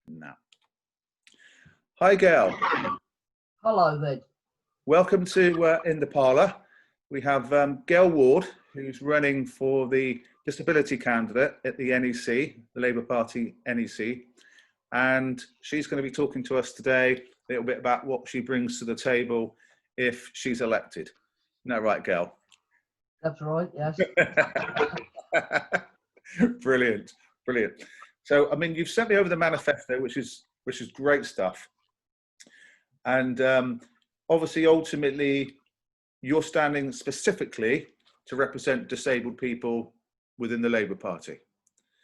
Now. Hi, Gail. Hello there. Welcome to In the Parlour. We have Gail Ward, who's running for the disability candidate at the NEC, the Labour Party NEC. And she's going to be talking to us today a little bit about what she brings to the table if she's elected. Isn't that right, Gail? That's right, yes. Brilliant, brilliant. So, I mean, you've sent me over the manifesto, which is great stuff. And obviously, ultimately, you're standing specifically to represent disabled people within the Labour Party.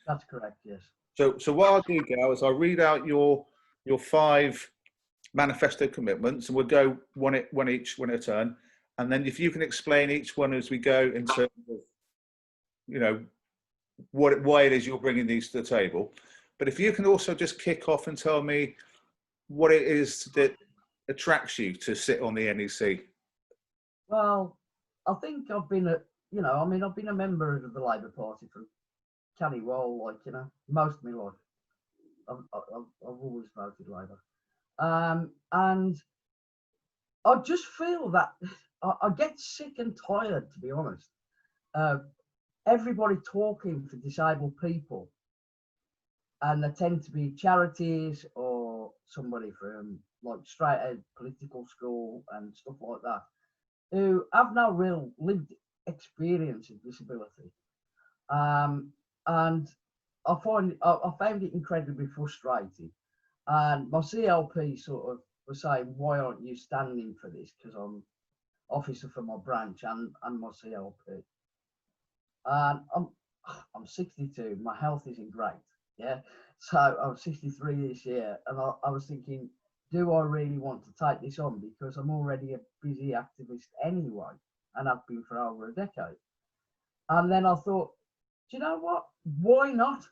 That's correct, yes. So what I'll do, Gail, is I'll read out your 5 manifesto commitments, and we'll go one at a turn. And then if you can explain each one as we go in terms of, you know, why it is you're bringing these to the table. But if you can also just kick off and tell me what it is that attracts you to sit on the NEC. Well, I think I've been I've been a member of the Labour Party for canny well, like, you know, most of my life. I've always voted Labour. And I just feel that I get sick and tired, to be honest. Everybody talking for disabled people, and they tend to be charities or somebody from like straight out political school and stuff like that, who have no real lived experience of disability. And I found it incredibly frustrating. And my CLP sort of was saying, why aren't you standing for this? Because I'm officer for my branch and my CLP. And I'm 62, my health isn't great, yeah? So I'm 63 this year, and I was thinking, do I really want to take this on? Because I'm already a busy activist anyway, and I've been for over a decade. And then I thought, do you know what? Why not?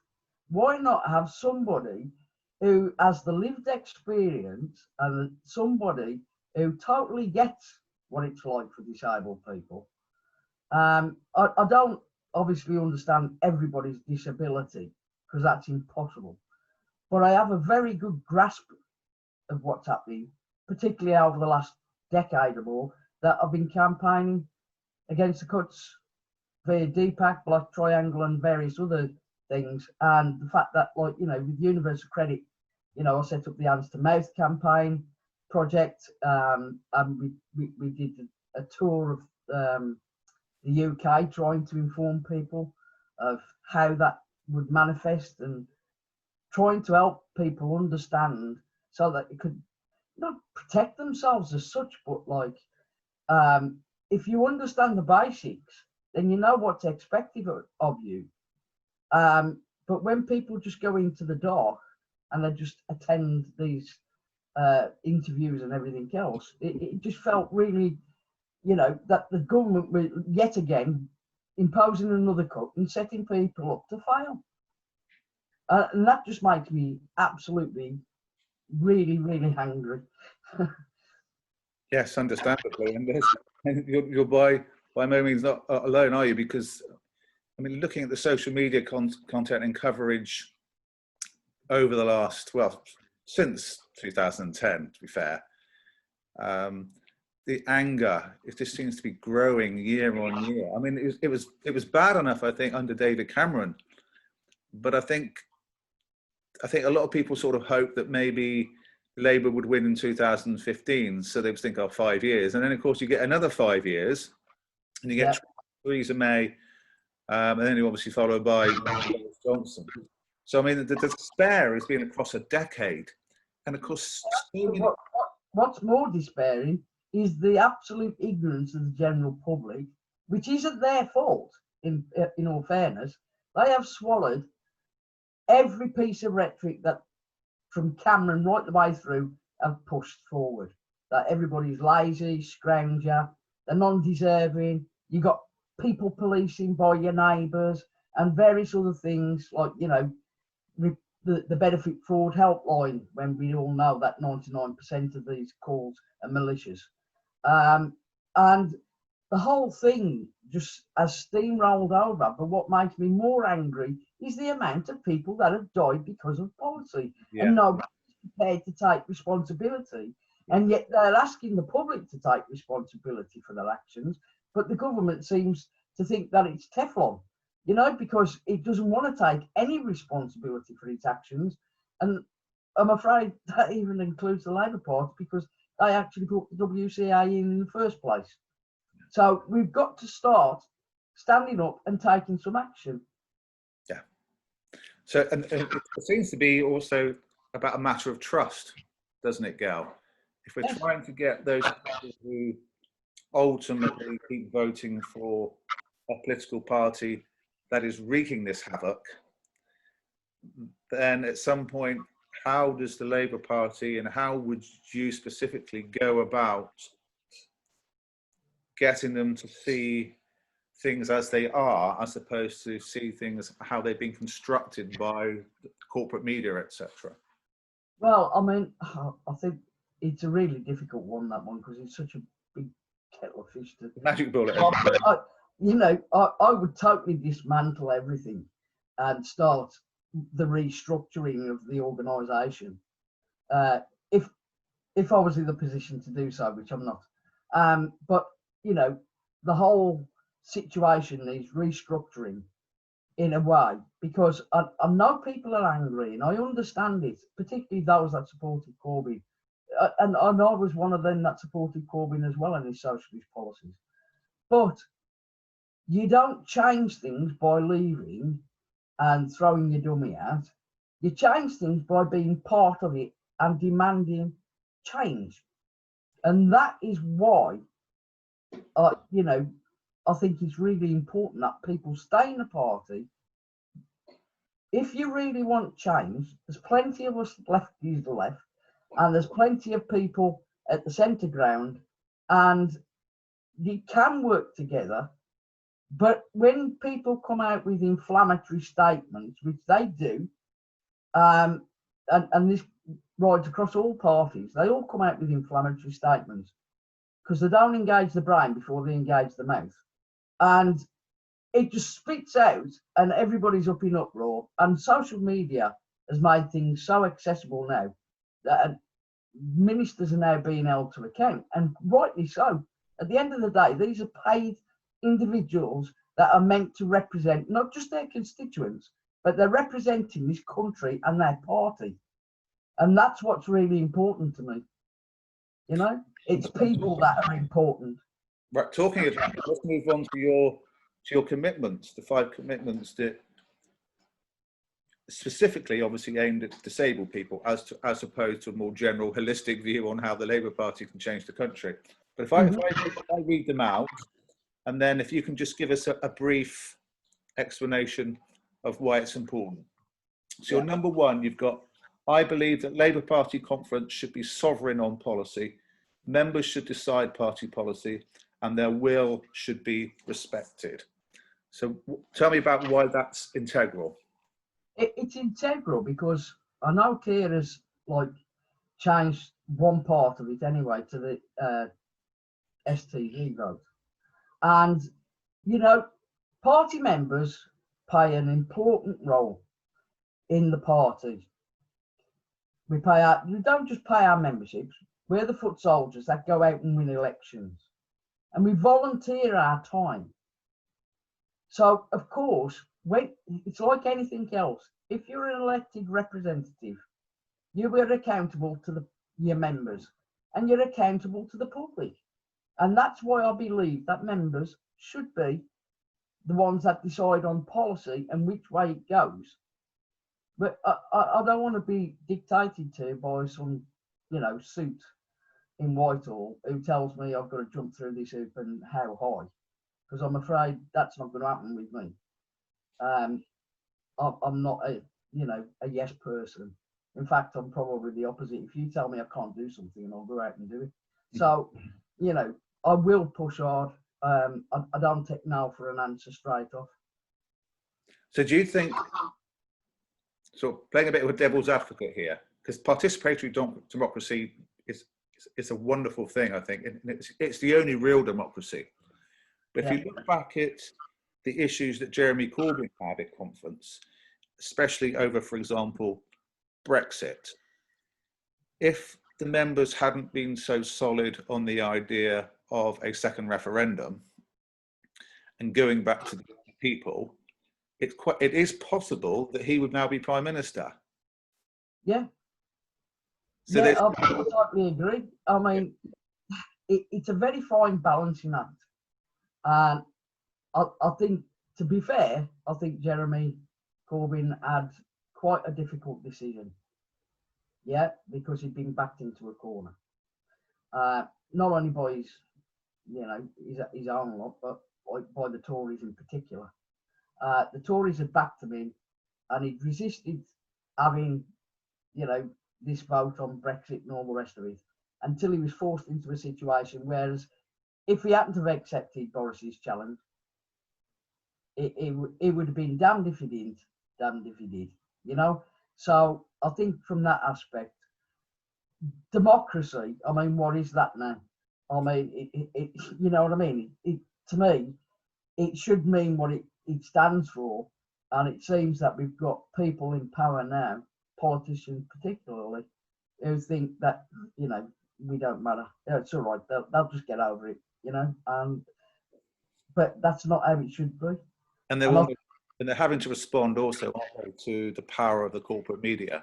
Why not have somebody who has the lived experience and somebody who totally gets what it's like for disabled people? I don't obviously understand everybody's disability, because that's impossible. But I have a very good grasp of what's happening, particularly over the last decade or more, that I've been campaigning against the cuts via DPAC, Black Triangle and various other things. And the fact that, like, you know, with Universal Credit, you know, I set up the Hands to Mouth campaign project, and we did a tour of the UK, trying to inform people of how that would manifest and trying to help people understand so that it could not protect themselves as such, but like, if you understand the basics, then you know what's expected of you. But when people just go into the dark and they just attend these interviews and everything else, it just felt really, you know, that the government was yet again imposing another cut and setting people up to fail. And that just makes me absolutely, really, really angry. Yes, understandably. And you're by no means not alone, are you? Because, I mean, looking at the social media content and coverage over the last, well, since 2010, to be fair, the anger, it just seems to be growing year on year. I mean, it was bad enough, I think, under David Cameron, but I think a lot of people sort of hoped that maybe Labour would win in 2015, so they would think, oh, 5 years, and then of course you get another 5 years, and you get Theresa May, and then you obviously followed by Boris Johnson. So I mean, the despair has been across a decade, and of course, what's more despairing is the absolute ignorance of the general public, which isn't their fault. In all fairness, they have swallowed every piece of rhetoric that, from Cameron right the way through, have pushed forward. That everybody's lazy, scrounger, they're non-deserving. You got people policing by your neighbours and various other things, like, you know, the benefit fraud helpline, when we all know that 99% of these calls are malicious. And the whole thing just has steamrolled over. But what makes me more angry is the amount of people that have died because of policy, and nobody's prepared to take responsibility. And yet they're asking the public to take responsibility for their actions, but the government seems to think that it's Teflon, you know, because it doesn't want to take any responsibility for its actions. And I'm afraid that even includes the Labour Party, because they actually put the WCA in the first place. So we've got to start standing up and taking some action. Yeah. So, and it seems to be also about a matter of trust, doesn't it, Gail? If we're trying to get those people who ultimately keep voting for a political party that is wreaking this havoc, then at some point, how does the Labour Party, and how would you specifically go about getting them to see things as they are, as opposed to see things how they've been constructed by corporate media, etc.? Well, I mean, I think it's a really difficult one, that one, because it's such a big kettle of fish. Magic bullet. I would totally dismantle everything and start the restructuring of the organisation, if I was in the position to do so, which I'm not. But you know, the whole situation needs restructuring in a way, because I know people are angry, and I understand it, particularly those that supported Corbyn. And I was one of them that supported Corbyn as well and his socialist policies. But you don't change things by leaving and throwing your dummy out. You change things by being part of it and demanding change. And that is why, you know, I think it's really important that people stay in the party. If you really want change, there's plenty of us lefties left, and there's plenty of people at the centre ground, and you can work together. But when people come out with inflammatory statements, which they do, and this rides across all parties, they all come out with inflammatory statements because they don't engage the brain before they engage the mouth. And it just spits out, and everybody's up in uproar. And social media has made things so accessible now that ministers are now being held to account, and rightly so. At the end of the day, these are paid individuals that are meant to represent not just their constituents, but they're representing this country and their party. And that's what's really important to me. You know, it's people that are important. Right, talking of that, let's move on to your commitments, the 5 commitments that specifically obviously aimed at disabled people, as opposed to a more general holistic view on how the Labour Party can change the country. But if I read them out, and then if you can just give us a brief explanation of why it's important. So your number 1, you've got, I believe that Labour Party conference should be sovereign on policy. Members should decide party policy, and their will should be respected. So tell me about why that's integral. It's integral because I know Keir has changed one part of it anyway to the STV vote. And, you know, party members play an important role in the party. We don't just pay our memberships, we're the foot soldiers that go out and win elections. And we volunteer our time. So, of course, when it's like anything else, if you're an elected representative, you are accountable to your members, and you're accountable to the public. And that's why I believe that members should be the ones that decide on policy and which way it goes. But I don't want to be dictated to by some, you know, suit in Whitehall who tells me I've got to jump through this hoop and how high, because I'm afraid that's not going to happen with me. I'm not a yes person. In fact, I'm probably the opposite. If you tell me I can't do something, I'll go out and do it. So, you know, I will push hard. I don't take no for an answer straight off. So do you think, so playing a bit of a devil's advocate here, because participatory democracy is a wonderful thing, I think, and it's the only real democracy. But if Yeah. you look back at the issues that Jeremy Corbyn had at conference, especially over, for example, Brexit, if the members hadn't been so solid on the idea of a second referendum and going back to the people, it is possible that he would now be Prime Minister. Yeah. So Yeah, I totally agree. I mean, it's a very fine balancing act. And I think, to be fair, I think Jeremy Corbyn had quite a difficult decision. Yeah, because he'd been backed into a corner. Not only by his, his own lot, but by the Tories in particular. The Tories had backed him in, and he'd resisted having, this vote on Brexit and all the rest of it, until he was forced into a situation. Whereas, if he hadn't have accepted Boris's challenge, it would have been damned if he didn't, damned if he did. So I think from that aspect, democracy, I mean, what is that now? I mean, you know what I mean? To me, it should mean what it stands for. And it seems that we've got people in power now, politicians particularly, who think that, we don't matter. Yeah, it's all right. They'll just get over it, but that's not how it should be. And they're having to respond also to the power of the corporate media,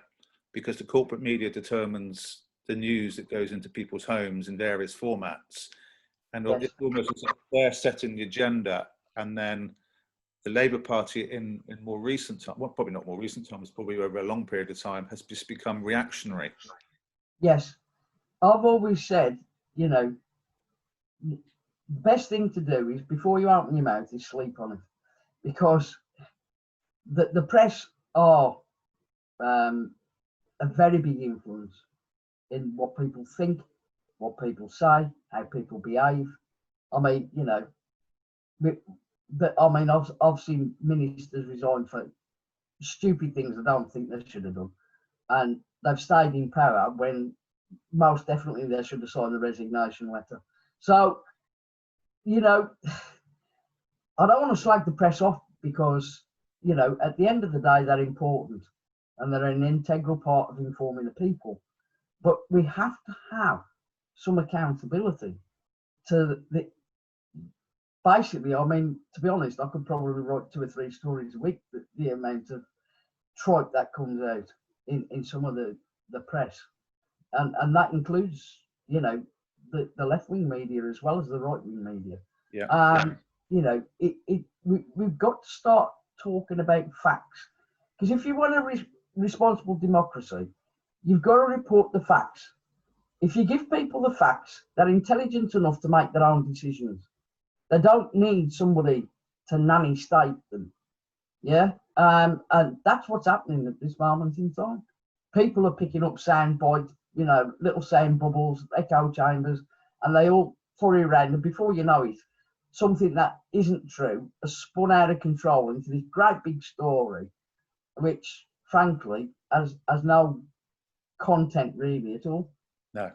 because the corporate media determines the news that goes into people's homes in various formats. And yes, it's almost as if they're setting the agenda, and then the Labour Party in more recent time, well, probably not more recent times, probably over a long period of time, has just become reactionary. Yes. I've always said, the best thing to do is, before you open your mouth, is sleep on it. Because the press are a very big influence in what people think, what people say, how people behave. I mean, I've seen ministers resign for stupid things I don't think they should have done, and they've stayed in power when most definitely they should have signed the resignation letter. So, I don't want to slag the press off, because, at the end of the day, they're important and they're an integral part of informing the people. But we have to have some accountability to basically, I mean, to be honest, I could probably write 2 or 3 stories a week, the amount of tripe that comes out in some of the press. And that includes, the left-wing media as well as the right-wing media. Yeah. We've got to start talking about facts, because if you want a responsible democracy, you've got to report the facts. If you give people the facts, they're intelligent enough to make their own decisions. They don't need somebody to nanny state them. Yeah, and that's what's happening at this moment in time. People are picking up sound bites, little sound bubbles, echo chambers, and they all furry around, and before you know it, something that isn't true has spun out of control into this great big story, which frankly has no content really at all. No.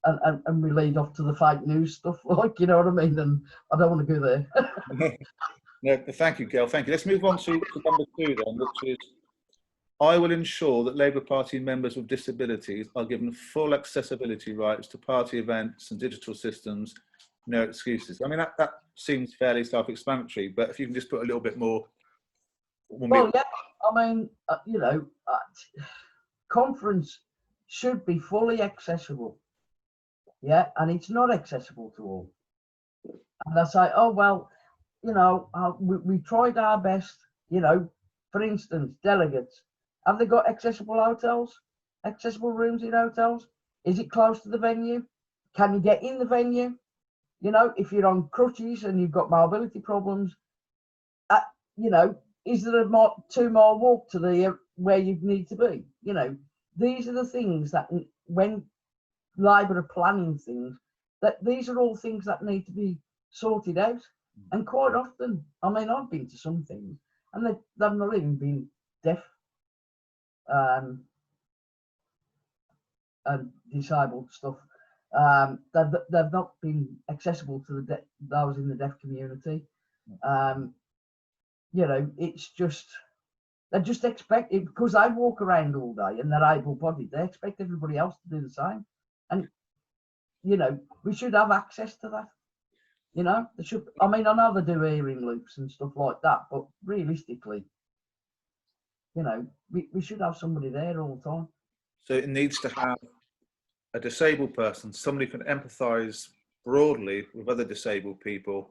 And we lead off to the fake news stuff, like, you know what I mean? And I don't want to go there. No, thank you, Gail. Thank you. Let's move on to number 2 then, which is, I will ensure that Labour Party members with disabilities are given full accessibility rights to party events and digital systems. No excuses. I mean, that seems fairly self-explanatory, but if you can just put a little bit more. Well, yeah, I mean, conference should be fully accessible. Yeah, and it's not accessible to all. And I say, oh, well, we tried our best, for instance, delegates. Have they got accessible hotels, accessible rooms in hotels? Is it close to the venue? Can you get in the venue? If you're on crutches and you've got mobility problems, is there a 2-mile walk to the where you need to be? These are the things that, when Labour are planning things, that these are all things that need to be sorted out. And quite often, I mean, I've been to some things and they've not even been deaf and disabled stuff. They've not been accessible to those in the deaf community. You know, it's just, they just expect it, because they walk around all day and they're able-bodied, they expect everybody else to do the same. And, you know, we should have access to that. You know, they should, I mean, I know they do hearing loops and stuff like that, but realistically, you know, we should have somebody there all the time. So it needs to have a disabled person, somebody who can empathise broadly with other disabled people,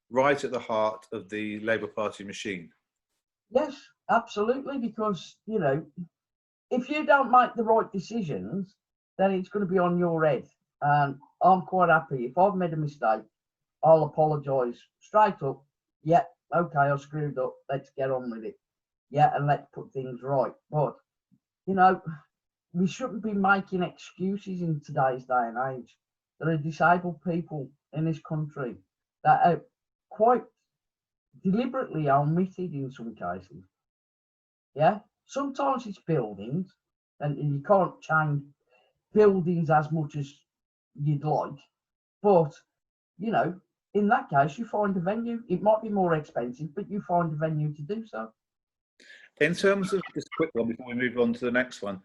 right at the heart of the Labour Party machine. Yes, absolutely, because, you know, if you don't make the right decisions, then it's going to be on your head. And I'm quite happy. If I've made a mistake, I'll apologise straight up. Yeah, okay, I screwed up. Let's get on with it. Yeah, and let's put things right. But, you know, we shouldn't be making excuses in today's day and age. There are disabled people in this country that are quite deliberately omitted in some cases. Yeah, sometimes it's buildings, and you can't change buildings as much as you'd like, but, you know, in that case, you find a venue. It might be more expensive, but you find a venue to do so. In terms of, just a quick one before we move on to the next one,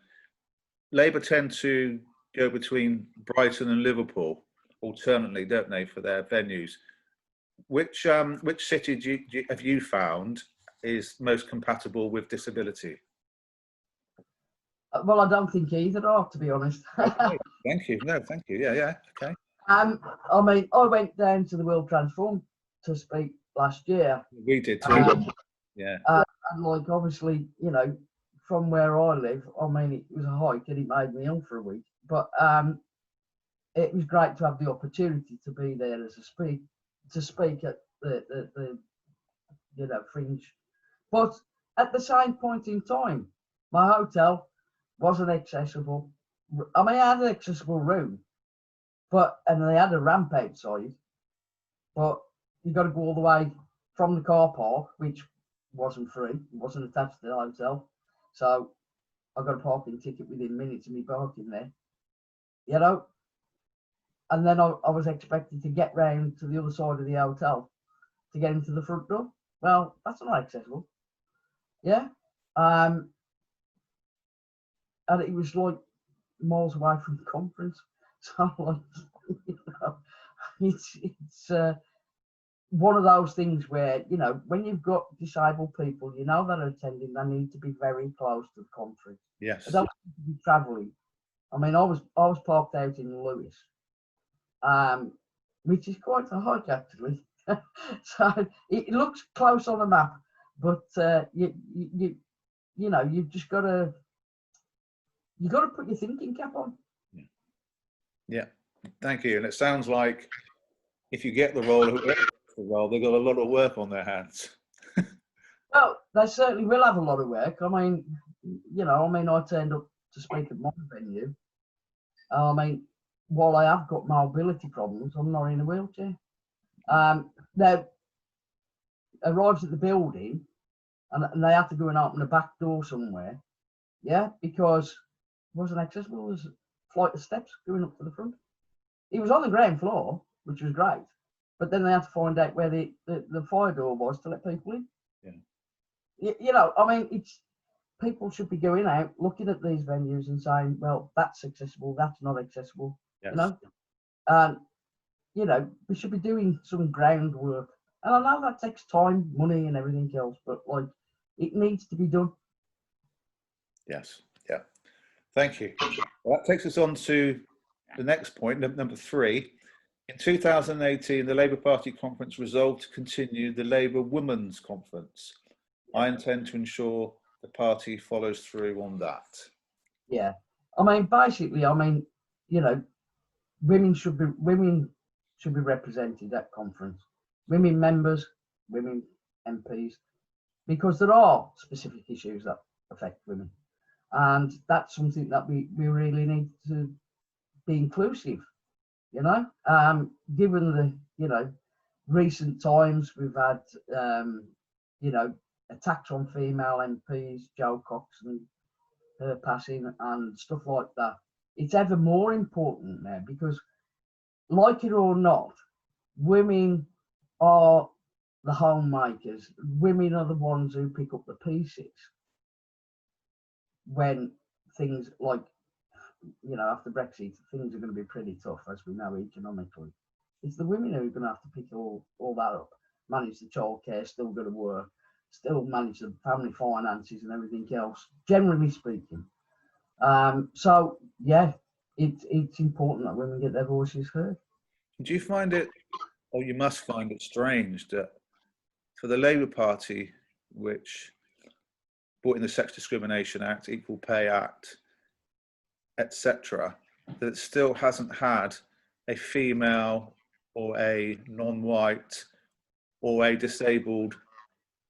Labour tend to go between Brighton and Liverpool alternately, don't they, for their venues? Which city have you found is most compatible with disability? Well, I don't think either are, to be honest. Okay, thank you. No, thank you. Yeah, okay. I mean, I went down to the World Transform to speak last year. We did too. Yeah. And like, obviously, you know, from where I live, I mean, it was a hike and it made me ill for a week. But it was great to have the opportunity to be there as to speak at the you know, fringe. But at the same point in time, my hotel wasn't accessible. I mean, I had an accessible room, and they had a ramp outside, but you got to go all the way from the car park, which wasn't free. It wasn't attached to the hotel, so I got a parking ticket within minutes of me parking there. You know, and then I was expected to get round to the other side of the hotel to get into the front door. Well, that's not accessible. Yeah, and it was like miles away from the conference. So, like, you know, it's one of those things where, you know, when you've got disabled people, you know, that are attending, they need to be very close to the conference. Yes. They don't need to be travelling. I mean, I was parked out in Lewis, which is quite a hike actually. So it looks close on the map, but you know, you've just got to put your thinking cap on. Yeah, thank you. And it sounds like if you get the role, they've got a lot of work on their hands. Well, they certainly will have a lot of work. I mean, you know, I turned up to speak at my venue. I mean, while I have got mobility problems, I'm not in a wheelchair. They arrived at the building and they had to go and open a back door somewhere. Yeah, because it wasn't accessible. There's a flight of steps going up to the front. It was on the ground floor, which was great. But then they had to find out where the fire door was to let people in. Yeah. You know, I mean, it's, people should be going out, looking at these venues and saying, well, that's accessible, that's not accessible. Yes. You know? And, you know, we should be doing some groundwork. And I know that takes time, money and everything else, but, like, it needs to be done. Yes, yeah. Thank you. Well, that takes us on to the next point, number 3. In 2018, the Labour Party conference resolved to continue the Labour Women's Conference. I intend to ensure the party follows through on that. Yeah, I mean, basically, I mean, you know, women should be represented at conference. Women members, women MPs, because there are specific issues that affect women, and that's something that we really need to be inclusive. You know, given the, you know, recent times we've had, you know, attacks on female MPs, Jo Cox and her passing and stuff like that. It's ever more important now because like it or not, women are the homemakers. Women are the ones who pick up the pieces when things like, you know, after Brexit, things are going to be pretty tough, as we know, economically. It's the women who are going to have to pick all that up, manage the childcare, still go to work, still manage the family finances and everything else, generally speaking. So, yeah, it's important that women get their voices heard. Do you find it, or you must find it strange that for the Labour Party, which brought in the Sex Discrimination Act, Equal Pay Act, etc., that it still hasn't had a female or a non-white or a disabled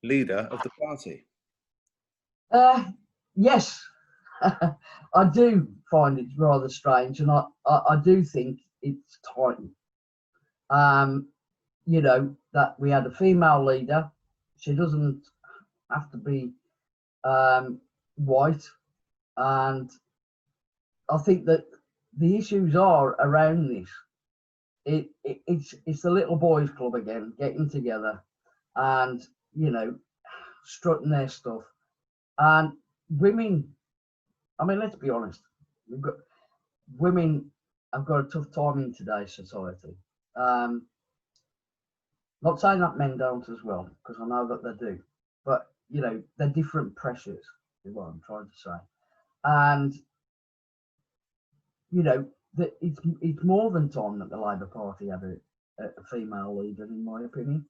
leader of the party? Yes, I do find it rather strange, and I do think it's time. You know, that we had a female leader. She doesn't have to be white, and I think that the issues are around this. It's the little boys club again, getting together and, you know, strutting their stuff. And women, I mean, let's be honest, women have got a tough time in today's society. Not saying that men don't as well, because I know that they do, but, you know, they're different pressures, is what I'm trying to say. And, you know, that it's more than time that the Labour Party have a female leader, in my opinion.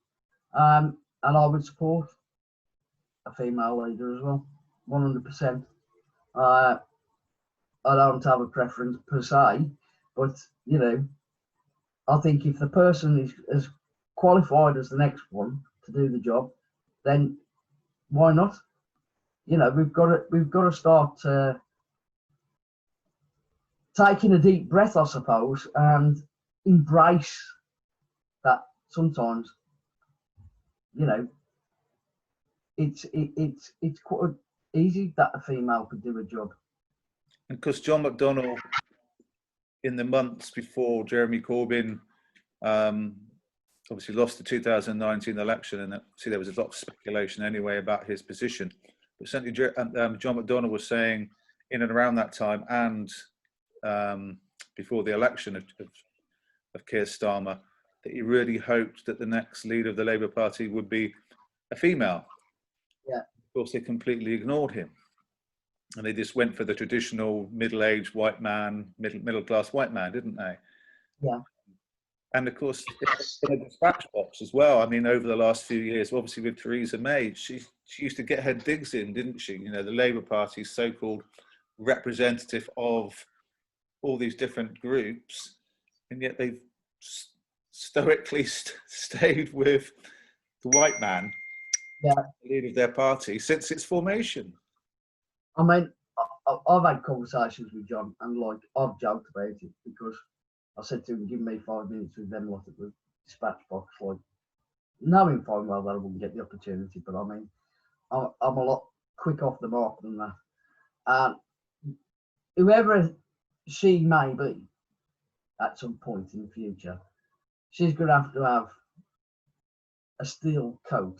And I would support a female leader as well, 100%. I don't have a preference per se, but, you know, I think if the person is as qualified as the next one to do the job, then why not? You know, we've got to start taking a deep breath, I suppose, and embrace that sometimes, you know, it's quite easy that a female could do a job. And because John McDonnell, in the months before Jeremy Corbyn obviously lost the 2019 election, and see there was a lot of speculation anyway about his position, but certainly John McDonnell was saying in and around that time, and before the election of Keir Starmer, that he really hoped that the next leader of the Labour Party would be a female. Yeah. Of course, they completely ignored him, and they just went for the traditional middle-aged white man, middle-class white man, didn't they? Yeah. And of course, in a dispatch box as well. I mean, over the last few years, obviously with Theresa May, she used to get her digs in, didn't she? You know, the Labour Party's so-called representative of all these different groups, and yet they've stoically stayed with the white man, yeah, the leader of their party, since its formation. I mean, I've had conversations with John, and like I've joked about it, because I said to him, give me 5 minutes with them lot at the dispatch box, like knowing fine well that I wouldn't get the opportunity, but I mean, I'm a lot quick off the mark than that. And whoever she may be at some point in the future, she's going to have a steel coat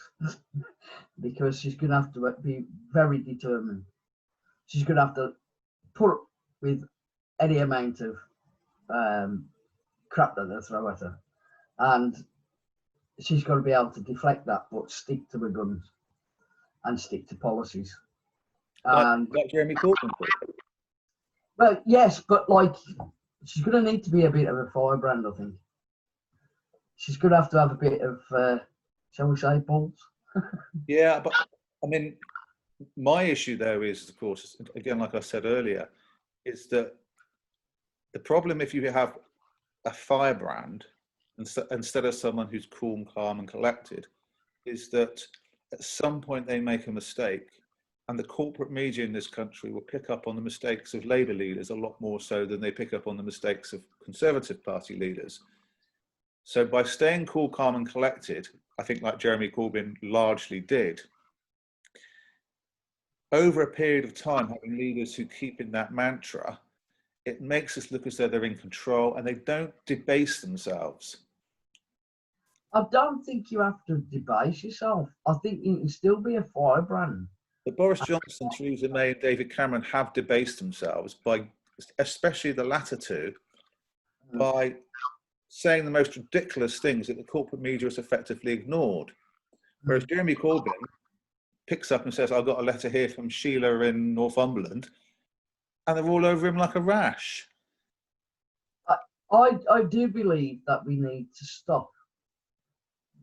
because she's going to have to be very determined. She's going to have to put up with any amount of crap that they throw at her, and she's got to be able to deflect that, but stick to her guns and stick to policies. Like Jeremy Corbyn. Well, yes, but like she's going to need to be a bit of a firebrand, I think. She's going to have a bit of, shall we say, balls. Yeah, but I mean, my issue though is, of course, again, like I said earlier, is that the problem if you have a firebrand instead of someone who's cool and calm and collected, is that at some point they make a mistake, and the corporate media in this country will pick up on the mistakes of Labour leaders a lot more so than they pick up on the mistakes of Conservative Party leaders. So by staying cool, calm and collected, I think like Jeremy Corbyn largely did, over a period of time, having leaders who keep in that mantra, it makes us look as though they're in control, and they don't debase themselves. I don't think you have to debase yourself. I think you can still be a firebrand. But Boris Johnson, Theresa May, and David Cameron have debased themselves by, especially the latter two, by saying the most ridiculous things that the corporate media has effectively ignored. Whereas Jeremy Corbyn picks up and says, I've got a letter here from Sheila in Northumberland, and they're all over him like a rash. I do believe that we need to stop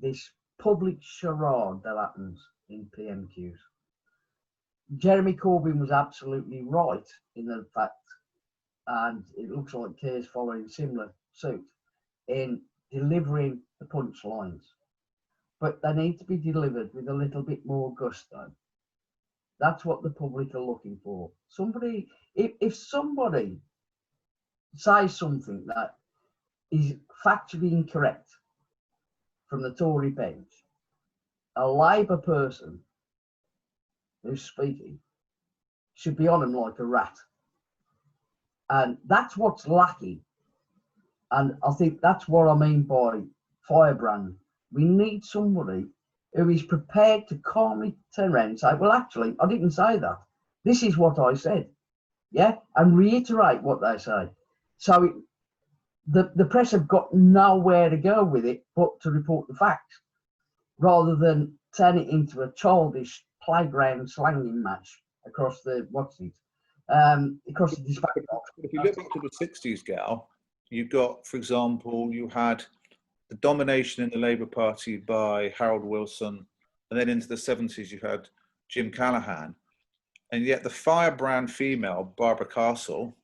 this public charade that happens in PMQs. Jeremy Corbyn was absolutely right in the fact, and it looks like Keir's following similar suit, in delivering the punchlines. But they need to be delivered with a little bit more gusto. That's what the public are looking for. Somebody, if somebody says something that is factually incorrect from the Tory bench, a Labour person who's speaking should be on him like a rat. And that's what's lacking. And I think that's what I mean by firebrand. We need somebody who is prepared to calmly turn around and say, well, actually, I didn't say that. This is what I said. Yeah, and reiterate what they say. So the press have got nowhere to go with it but to report the facts, rather than turn it into a childish playground slanging match across the across the dispatch box. If you look back to the 60s, Gal, you got, for example, you had the domination in the Labour Party by Harold Wilson, and then into the 70s you had Jim Callaghan, and yet the firebrand female, Barbara Castle,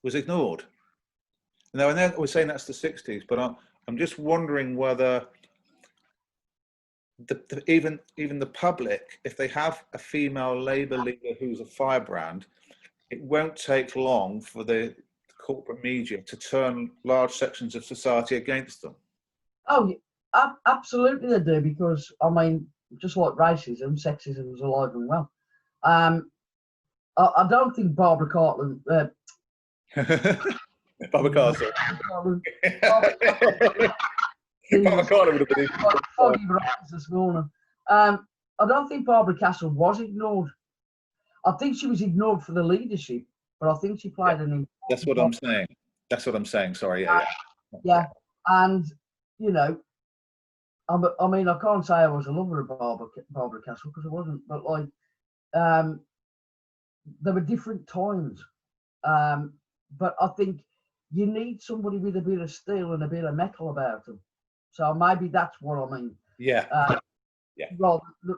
was ignored. Now, I know we're saying that's the 60s, but I'm just wondering whether even the public, if they have a female Labour leader who's a firebrand, it won't take long for the corporate media to turn large sections of society against them. Oh, absolutely they do, because, I mean, just like racism, sexism is alive and well. I don't think Barbara Cartland... Barbara Castle. Barbara Cartland would have been... Foggy brains this morning. I don't think Barbara Castle was ignored. I think she was ignored for the leadership, but I think she played an important That's what I'm saying. That's what I'm saying. Sorry. Yeah. And, you know, I mean, I can't say I was a lover of Barbara Castle, because I wasn't, but like, there were different times. But I think you need somebody with a bit of steel and a bit of metal about them. So maybe that's what I mean. Yeah.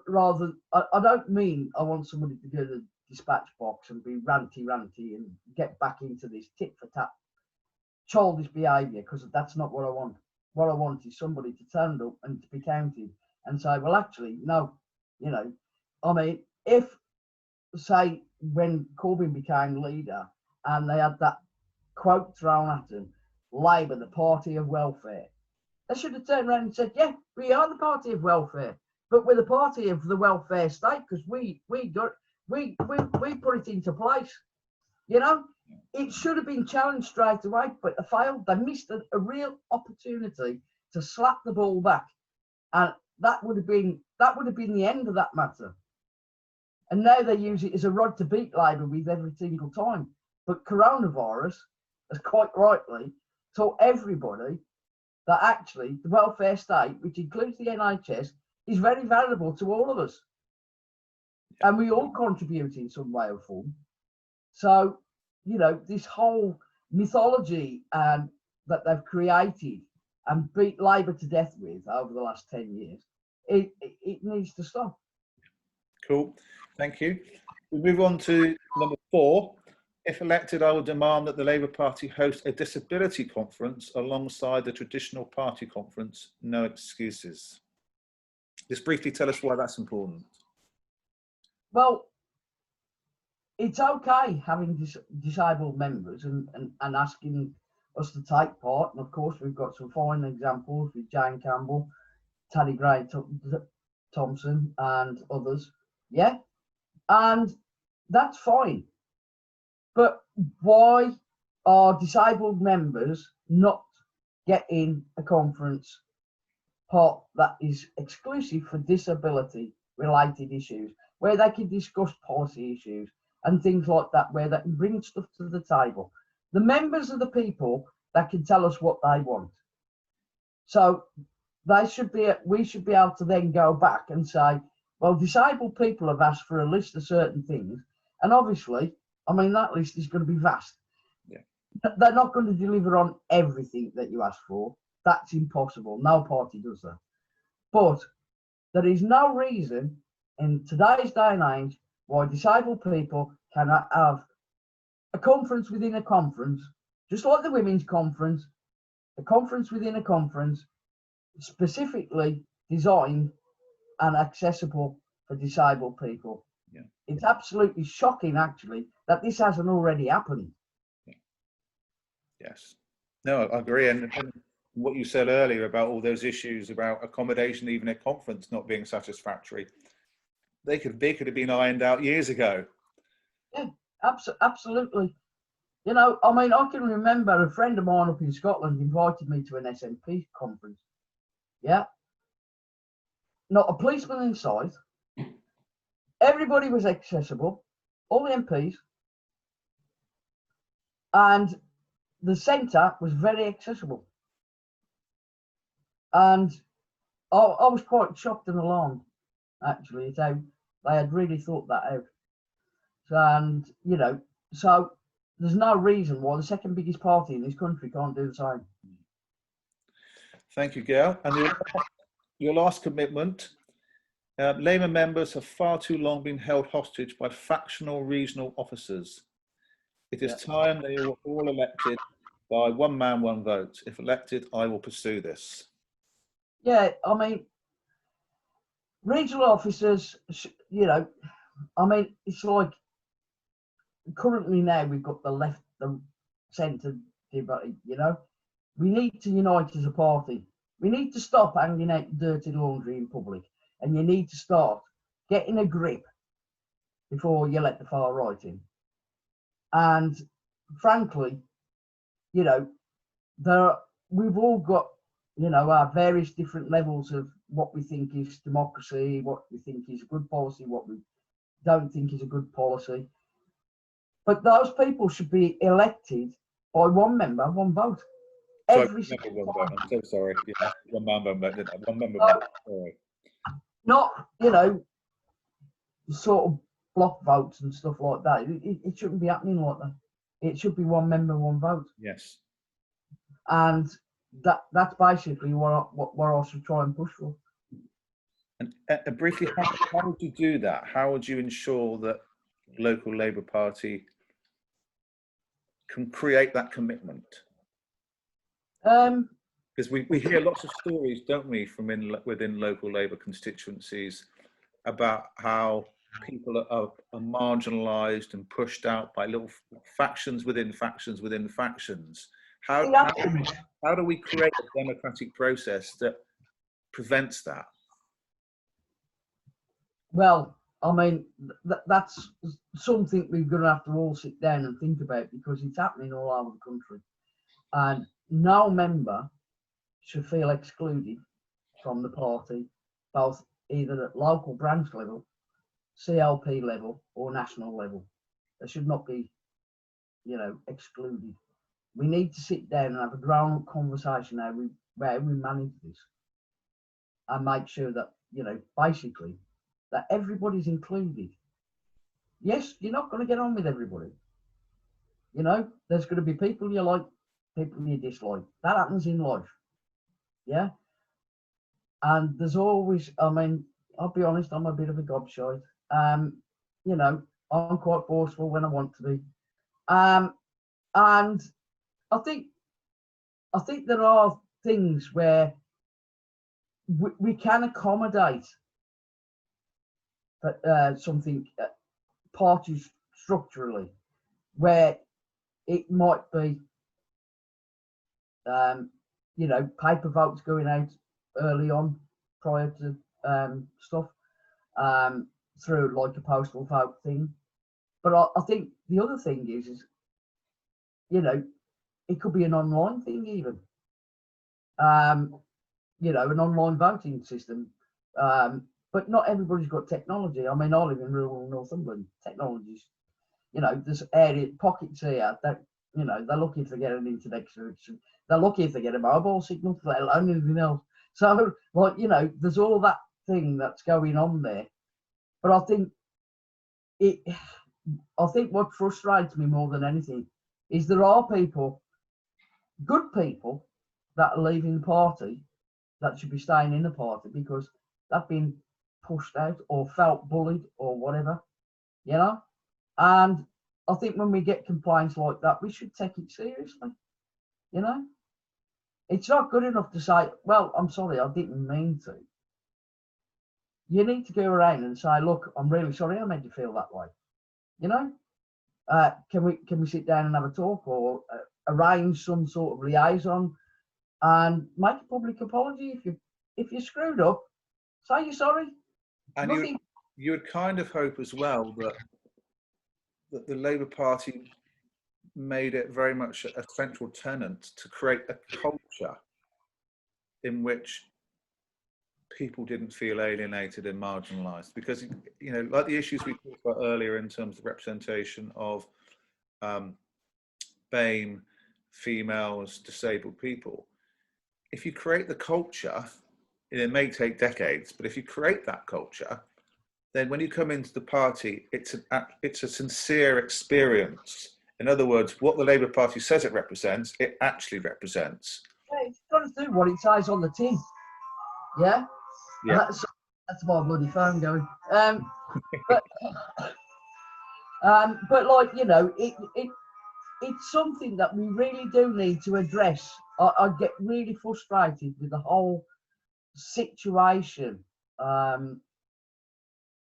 Rather, I don't mean I want somebody to go to the dispatch box and be ranty and get back into this tit for tat childish behaviour, because that's not what I want. What I want is somebody to turn up and to be counted and say, well, actually, no, you know, I mean, if, say, when Corbyn became leader and they had that quote thrown at them, Labour, the party of welfare, they should have turned around and said, yeah, we are the party of welfare, but we're the party of the welfare state, because we put it into place. You know, it should have been challenged straight away, but they failed. They missed a real opportunity to slap the ball back, and that would have been the end of that matter. And now they use it as a rod to beat Labour with every single time. But coronavirus has quite rightly taught everybody that actually the welfare state, which includes the NHS, is very valuable to all of us, and we all contribute in some way or form. So, you know, this whole mythology that they've created and beat Labour to death with over the last 10 years, it needs to stop. Cool. Thank you. We move on to number 4. If elected, I will demand that the Labour Party host a disability conference alongside the traditional party conference. No excuses. Just briefly tell us why that's important. Well, it's okay having disabled members and asking us to take part. And of course, we've got some fine examples with Jane Campbell, Taddy Gray Thompson, and others. Yeah, and that's fine. But why are disabled members not getting a conference part that is exclusive for disability related issues, where they can discuss policy issues and things like that, where they can bring stuff to the table. The members are the people that can tell us what they want. So we should be able to then go back and say, well, disabled people have asked for a list of certain things, and obviously, I mean, that list is going to be vast. Yeah. They're not going to deliver on everything that you ask for. That's impossible. No party does that. But there is no reason in today's day and age why disabled people cannot have a conference within a conference, just like the women's conference, a conference within a conference, specifically designed and accessible for disabled people. Yeah. It's absolutely shocking, actually, that this hasn't already happened. Yeah. Yes. No, I agree. And what you said earlier about all those issues about accommodation, even a conference not being satisfactory, they could have been ironed out years ago. Yeah, absolutely. You know, I mean, I can remember a friend of mine up in Scotland invited me to an SNP conference. Yeah. Not a policeman in sight. Everybody was accessible, all the MPs. And the centre was very accessible. And I was quite shocked and alarmed, actually, at how they had really thought that out. And, you know, so there's no reason why the second biggest party in this country can't do the same. Thank you, Gail. And your last commitment, Labour members have far too long been held hostage by factional regional officers. It is time they were all elected by one man, one vote. If elected, I will pursue this. Yeah, I mean, regional officers, you know, I mean, it's like currently now we've got the left, the centre debate, you know. We need to unite as a party. We need to stop hanging out dirty laundry in public, and you need to start getting a grip before you let the far right in. And frankly, you know, we've all got, you know, our various different levels of what we think is democracy, what we think is a good policy, what we don't think is a good policy. But those people should be elected by one member, one vote. Every single time. I'm so sorry. Yeah, one member, one member. Sorry. Not, you know, sort of block votes and stuff like that. It shouldn't be happening like that. It should be one member, one vote. Yes. And that's basically what I should try and push for. And briefly, how would you do that? How would you ensure that local Labour Party can create that commitment? Because we hear lots of stories, don't we, from within local Labour constituencies about how people are marginalised and pushed out by little factions within factions within factions. How do we create a democratic process that prevents that? Well, I mean, that's something we're going to have to all sit down and think about, because it's happening all over the country. And no member should feel excluded from the party, both either at local branch level, CLP level, or national level. They should not be, you know, excluded. We need to sit down and have a grown-up conversation how we manage this, and make sure that, you know, basically, that everybody's included. Yes, you're not going to get on with everybody. You know, there's going to be people you like, people you dislike. That happens in life. Yeah. And there's always, I mean, I'll be honest, I'm a bit of a gobshite. You know, I'm quite forceful when I want to be. And I think there are things where we can accommodate something parties structurally, where it might be, you know, paper votes going out early on prior to stuff, through like a postal vote thing. But I think the other thing is, you know, it could be an online thing even. You know, an online voting system. But not everybody's got technology. I mean, I live in rural Northumberland. Technologies, you know, there's pockets here that, you know, they're lucky if they get an internet connection. They're lucky if they get a mobile signal, let alone anything else. So, like, you know, there's all that thing that's going on there. But I think what frustrates me more than anything is there are people, good people, that are leaving the party that should be staying in the party because they've been pushed out or felt bullied or whatever, you know. And I think when we get complaints like that, we should take it seriously, you know. It's not good enough to say, well, I'm sorry, I didn't mean to. You need to go around and say, look, I'm really sorry I made you feel that way, you know. Can we sit down and have a talk, or arrange some sort of liaison and make a public apology if you screwed up, say you're sorry. And you would kind of hope as well that the Labour Party made it very much a central tenet to create a culture in which people didn't feel alienated and marginalised, because, you know, like the issues we talked about earlier in terms of representation of BAME, females, disabled people. If you create the culture, it may take decades, but if you create that culture, then when you come into the party, it's a sincere experience. In other words, what the Labour Party says it represents, it actually represents. Yeah, it's got to do what it says on the tin. Yeah? Yeah. That's my bloody phone going. But like, you know, it's something that we really do need to address. I get really frustrated with the whole situation,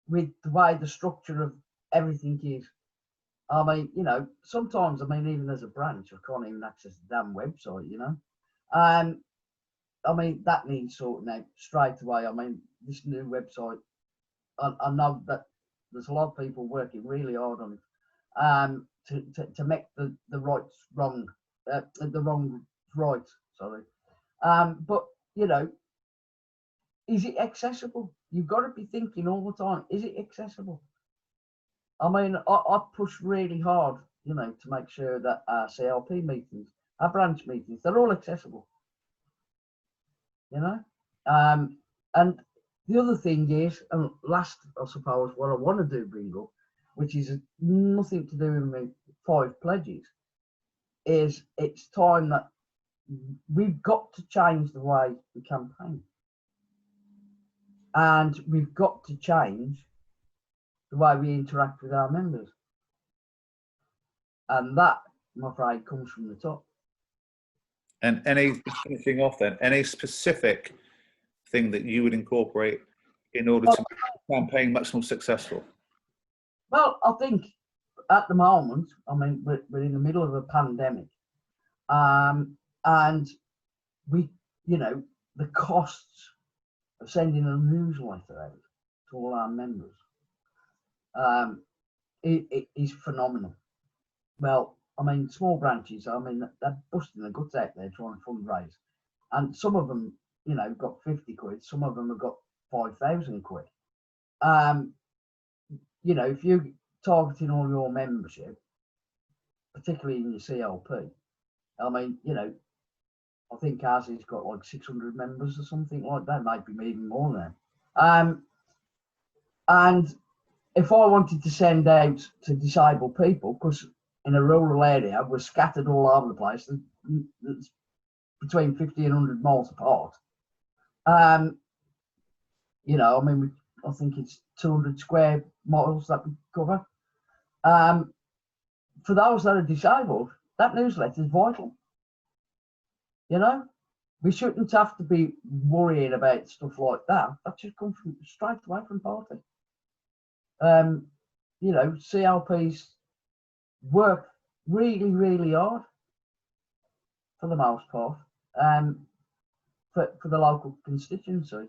with the way the structure of everything is. I mean, you know, sometimes, I mean, even as a branch, I can't even access the damn website, you know. I mean, that needs sorting out straight away. I mean, this new website, I know that there's a lot of people working really hard on it, to make the rights wrong, the wrong right, sorry. But, you know, is it accessible? You've got to be thinking all the time, is it accessible? I mean, I push really hard, you know, to make sure that our CLP meetings, our branch meetings, they're all accessible, you know. And the other thing is, and last, I suppose, what I want to do bring up, which is nothing to do with my 5 pledges, is it's time that we've got to change the way we campaign. And we've got to change the way we interact with our members. And that, I'm afraid, comes from the top. And finishing off then, any specific thing that you would incorporate in order to make the campaign much more successful? Well, I think at the moment, I mean, we're in the middle of a pandemic. And we, you know, the costs of sending a newsletter out to all our members, it is phenomenal. Well, I mean, small branches, I mean, they're busting their guts out there trying to fundraise. And some of them, you know, got 50 quid, some of them have got 5,000 quid. You know, if you're targeting all your membership, particularly in your CLP, I mean, you know, I think ours has got like 600 members or something like that, maybe even more now. And if I wanted to send out to disabled people, because in a rural area, we're scattered all over the place, it's between 50 and 100 miles apart. You know, I mean, I think it's 200 square miles that we cover. For those that are disabled, that newsletter is vital. You know, we shouldn't have to be worrying about stuff like that. That should come from straight away from party. You know, CLPs work really, really hard for the most part, for the local constituency.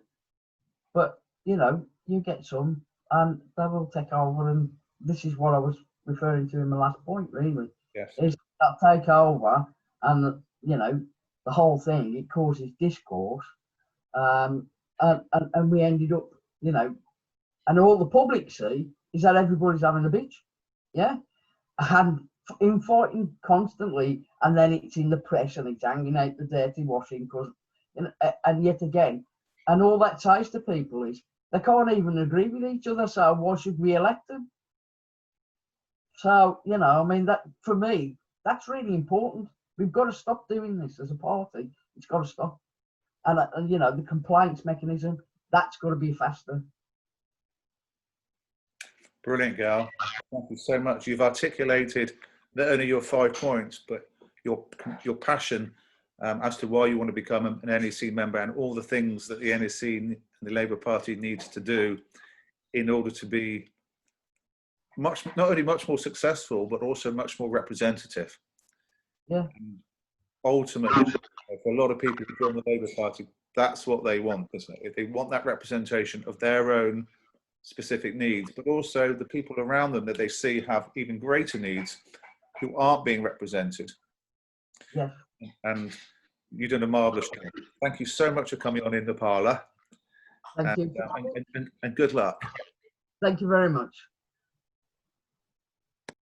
But, you know, you get some and they will take over, and this is what I was referring to in the last point, really. Yes. Is that take over and you know, the whole thing, it causes discourse, and we ended up, you know, and all the public see is that everybody's having a bitch, yeah, and infighting constantly, and then it's in the press and it's hanging out the dirty washing, because, and yet again, and all that says to people is they can't even agree with each other, so why should we elect them? So, you know, I mean, that for me, that's really important. We've got to stop doing this as a party. It's got to stop. And you know, the compliance mechanism, that's got to be faster. Brilliant, Gail. Thank you so much. You've articulated not only your 5 points, but your passion as to why you want to become an NEC member, and all the things that the NEC and the Labour Party needs to do in order to be not only much more successful, but also much more representative. Yeah. And ultimately, for a lot of people who join the Labour Party, that's what they want, isn't it? They want that representation of their own specific needs, but also the people around them that they see have even greater needs who aren't being represented. Yes. And you've done a marvellous job. Thank you so much for coming on in the parlour. Thank you. And good luck. Thank you very much.